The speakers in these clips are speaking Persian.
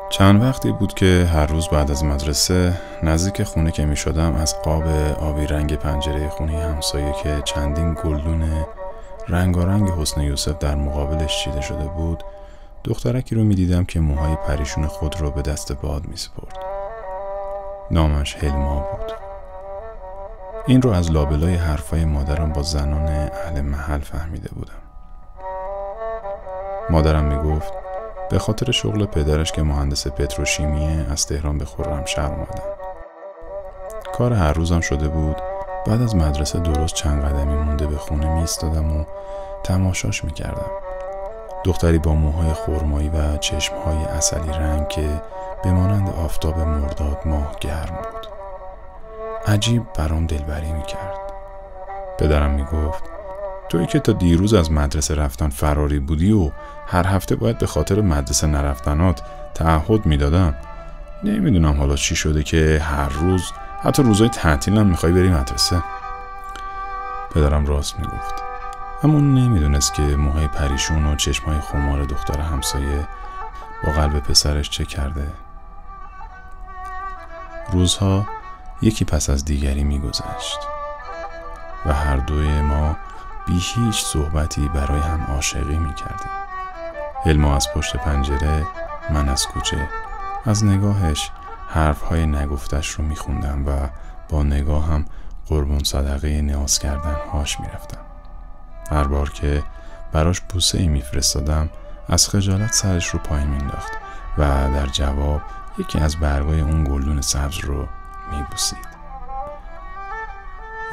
چند وقتی بود که هر روز بعد از مدرسه نزدیک خونه که می شدم از قاب آبی رنگ پنجره خونه همسایه که چندین گلدون رنگارنگ حسن یوسف در مقابلش چیده شده بود دخترکی رو می دیدم که موهای پریشون خود رو به دست باد می سپرد. نامش هلما بود. این رو از لابلای حرفای مادرم با زنان اهل محل فهمیده بودم. مادرم می گفت به خاطر شغل پدرش که مهندس پتروشیمیه از تهران به خرمشهر اومدن. کار هر روزم شده بود. بعد از مدرسه درست چند قدمی مونده به خونه می ایستادم و تماشاش می کردم. دختری با موهای خرمایی و چشمهای عسلی رنگ که به مانند آفتاب مرداد ماه گرم بود. عجیب برام دلبری می کرد. پدرم می گفت تویی که تا دیروز از مدرسه رفتن فراری بودی و هر هفته باید به خاطر مدرسه نرفتنات تعهد می دادم. نمیدونم حالا چی شده که هر روز حتی روزهای تعطیل هم میخوای بری مدرسه. پدرم راست می گفت. اما نمیدونست که موهای پریشون و چشمهای خمار دختر همسایه با قلب پسرش چه کرده. روزها یکی پس از دیگری میگذشت و هر دوی ما بی هیچ صحبتی برای هم عاشقی میکردیم. هلما از پشت پنجره، من از کوچه. از نگاهش حرفهای نگفتش رو میخوندم و با نگاهم قربون صدقه نیاز کردن هاش میرفتم. هر بار که براش بوسه ای میفرستادم از خجالت سرش رو پایین مینداخت و در جواب یکی از برگای اون گلدون سبز رو میبوسید.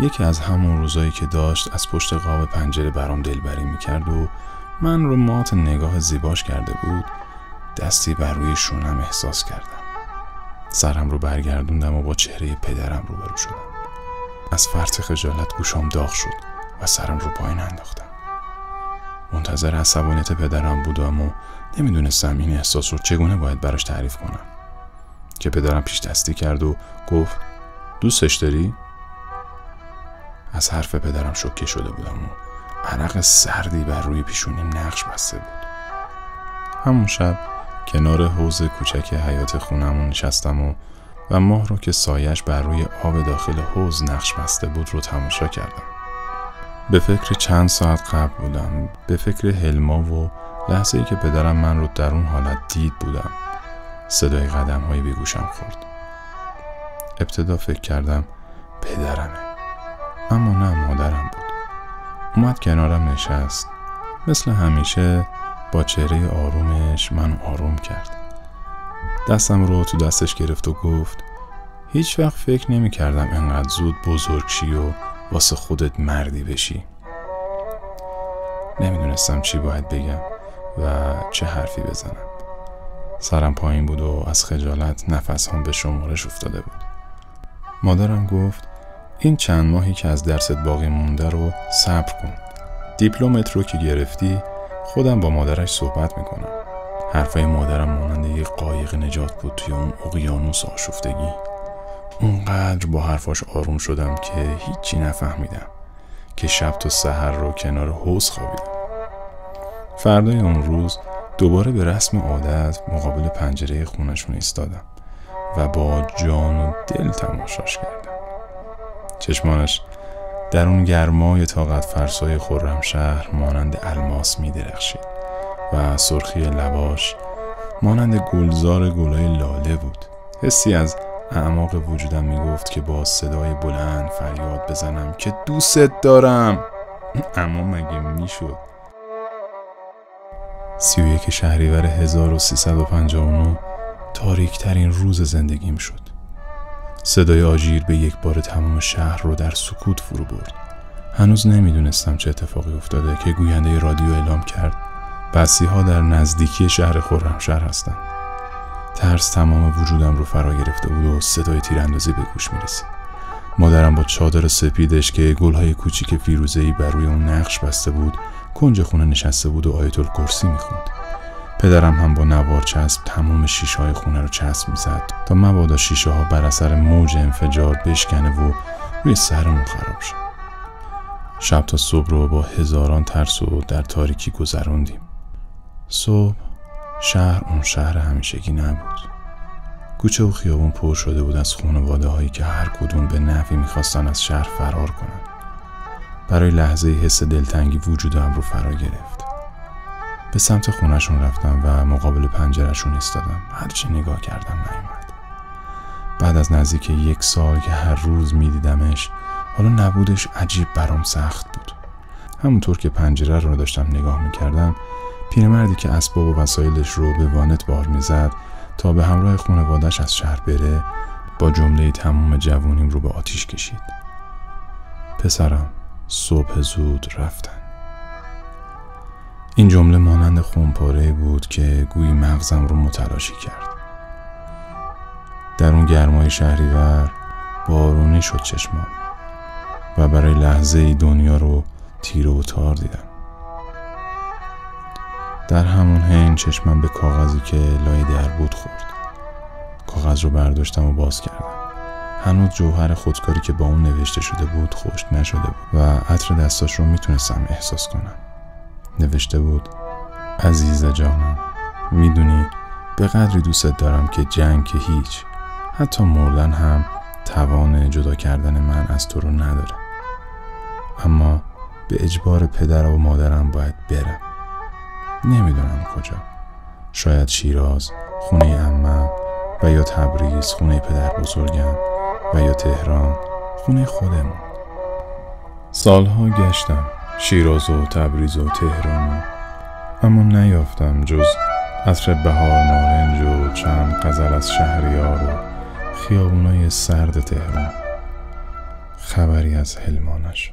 یکی از همون روزایی که داشت از پشت قاب پنجره برام دلبری میکرد و من رو مات نگاه زیباش کرده بود دستی بر روی شونم احساس کردم. سرم رو برگردوندم و با چهره پدرم روبرو شدم. از فرط خجالت گوشام داغ شد و سرم رو پایین انداختم. منتظر عصبانیت پدرم بودم و نمیدونستم این احساس رو چگونه باید براش تعریف کنم که پدرم پیش دستی کرد و گفت دوستش داری؟ از حرف پدرم شوکه شده بودم و عرق سردی بر روی پیشونیم نقش بسته بود. همون شب کنار حوض کوچک حیاط خونمون نشستم و ماه رو که سایش بر روی آب داخل حوض نقش بسته بود رو تماشا کردم. به فکر چند ساعت قبل بودم. به فکر هلما و لحظه‌ای که پدرم من رو در اون حالت دید بودم. صدای قدم‌هایی به گوشم خورد. ابتدا فکر کردم پدرمه. اما نه، مادرم بود. اومد کنارم نشست. مثل همیشه با چهره آرومش من آروم کرد. دستم رو تو دستش گرفت و گفت هیچ وقت فکر نمی کردم انقدر زود بزرگ شی و واسه خودت مردی بشی. نمیدونستم چی باید بگم و چه حرفی بزنم. سرم پایین بود و از خجالت نفسم به شمارش افتاده بود. مادرم گفت این چند ماهی که از درست باقی مونده رو صبر کن. دیپلمت رو که گرفتی خودم با مادرش صحبت میکنم. حرفای مادرم مانند یک قایق نجات بود توی اون اقیانوس آشفتگی. اونقدر با حرفاش آروم شدم که هیچی نفهمیدم که شب تا سحر رو کنار حوض خوابیدم. فردای اون روز دوباره به رسم عادت مقابل پنجره خونشون ایستادم و با جان و دل تماشاش کردم. چشمانش در اون گرمای طاقت فرسای خرمشهر مانند الماس می درخشید و سرخی لباش مانند گلزار گلای لاله بود. حسی از اعماق وجودم می گفت که با صدای بلند فریاد بزنم که دوستت دارم. اما مگه می شد؟ 31 شهریور 1359 تاریک ترین روز زندگیم شد. صدای آژیر به یک بار تمام شهر رو در سکوت فرو برد. هنوز نمیدونستم چه اتفاقی افتاده که گوینده رادیو اعلام کرد بسی‌ها در نزدیکی شهر خرمشهر هستند. ترس تمام وجودم رو فرا گرفته بود و صدای تیراندازی به گوش می‌رسید. مادرم با چادر سپیدش که گل‌های کوچیک فیروزه‌ای بر روی اون نقش بسته بود کنج خونه نشسته بود و آیت الکرسی می‌خوند. پدرم هم با نوار چسب تمام شیشه‌های خونه رو چسب می‌زد تا مبادا شیشه‌ها بر اثر موج انفجار بشکنه و روی سرمون خراب شه. شب تا صبح رو با هزاران ترس و در تاریکی گذروندیم. صبح شهر اون شهر همیشگی نبود. کوچه و خیابون پر شده بود از خانواده هایی که هر کدوم به نحوی میخواستن از شهر فرار کنن. برای لحظه حس دلتنگی وجودم رو فرا گرفت. به سمت خونه‌شون رفتم و مقابل پنجره‌شون ایستادم. هرچی نگاه کردم نیومد. بعد از نزدیک 1 سال که هر روز میدیدمش، حالا نبودش عجیب برام سخت بود. همونطور که پنجره رو داشتم نگاه میکردم، پیرمردی که اسباب و وسایلش رو به وانت بار میزد تا به همراه خانواده‌اش از شهر بره، با جمله تمام جوونیم رو به آتیش کشید. پسرم، صبح زود رفتن. این جمله مانند خونپاره بود که گویی مغزم رو متلاشی کرد. در اون گرمای شهریور بارونی شد چشمام و برای لحظه‌ای دنیا رو تیره و تار دیدم. در همون حین چشمم به کاغذی که لای در بود خورد. کاغذ رو برداشتم و باز کردم. هنوز جوهر خودکاری که با اون نوشته شده بود خشک نشده بود و عطر دستاش رو میتونستم احساس کنم. نوشته بود: عزیز جانم، میدونی به قدری دوست دارم که جنگ که هیچ، حتی مردن هم توان جدا کردن من از تو رو نداره. اما به اجبار پدر و مادرم باید برم. نمیدونم کجا. شاید شیراز، خونه عمم، و یا تبریز، خونه پدر بزرگم، و یا تهران، خونه خودمون. سالها گشتم شیراز و تبریز و تهران، اما نیافتم جز عطر بهار نارنج و چند غزل از شهریار و خیابونای سرد تهران. خبری از حلمانش.